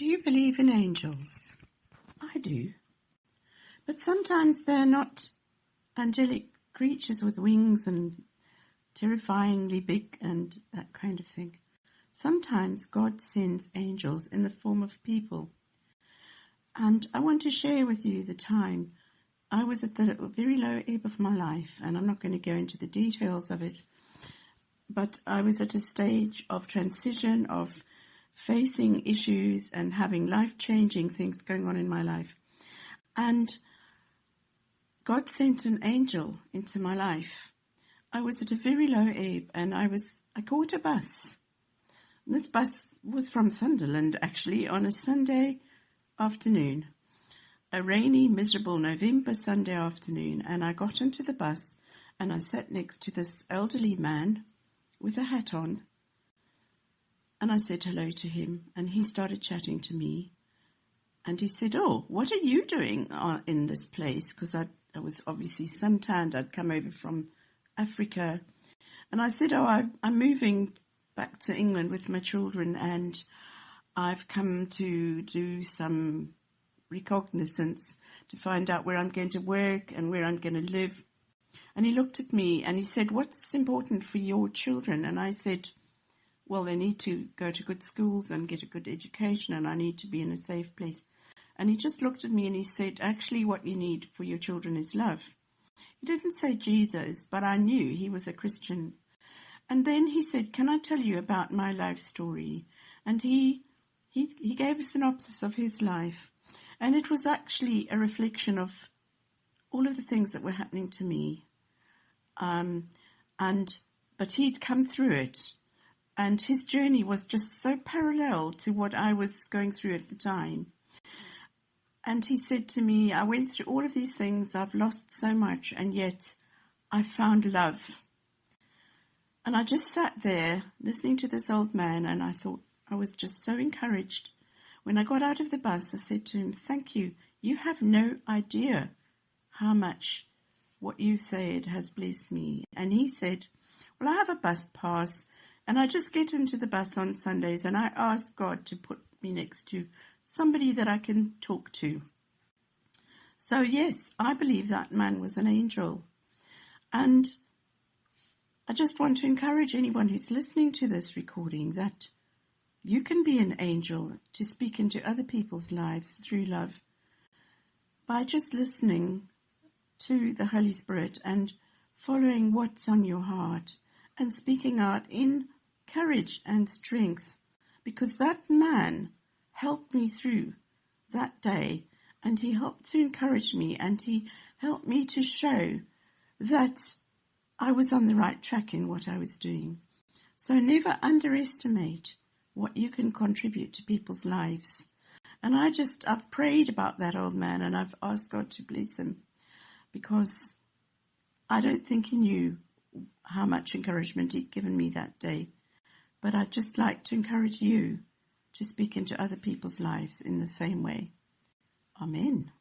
Do you believe in angels? I do. But sometimes they're not angelic creatures with wings and terrifyingly big and that kind of thing. Sometimes God sends angels in the form of people. And I want to share with you the time I was at the very low ebb of my life, and I'm not going to go into the details of it, but I was at a stage of transition, of facing issues and having life-changing things going on in my life. And God sent an angel into my life. I was at a very low ebb, and I caught a bus. This bus was from Sunderland, actually, on a Sunday afternoon, a rainy, miserable November Sunday afternoon, and I got into the bus and I sat next to this elderly man with a hat on, and I said hello to him, and he started chatting to me, and he said, "Oh, what are you doing in this place?" Because I was obviously suntanned. I'd come over from Africa, and I said, "Oh, I'm moving back to England with my children, and I've come to do some recognizance to find out where I'm going to work and where I'm going to live." And he looked at me and he said, "What's important for your children?" And I said, "Well, they need to go to good schools and get a good education, and I need to be in a safe place." And he just looked at me and he said, "Actually, what you need for your children is love." He didn't say Jesus, but I knew he was a Christian. And then he said, "Can I tell you about my life story?" And he gave a synopsis of his life. And it was actually a reflection of all of the things that were happening to me. But he'd come through it. And his journey was just so parallel to what I was going through at the time. And he said to me, "I went through all of these things, I've lost so much, and yet I found love." And I just sat there listening to this old man, and I thought I was just so encouraged. When I got out of the bus, I said to him, "Thank you. You have no idea how much what you said has blessed me." And he said, "Well, I have a bus pass, and I just get into the bus on Sundays, and I ask God to put me next to somebody that I can talk to." So yes, I believe that man was an angel. And I just want to encourage anyone who's listening to this recording that you can be an angel to speak into other people's lives through love by just listening to the Holy Spirit and following what's on your heart and speaking out in courage and strength, because that man helped me through that day, and he helped to encourage me, and he helped me to show that I was on the right track in what I was doing. So never underestimate what you can contribute to people's lives. And I've prayed about that old man, and I've asked God to bless him, because I don't think he knew how much encouragement he'd given me that day. But I'd just like to encourage you to speak into other people's lives in the same way. Amen.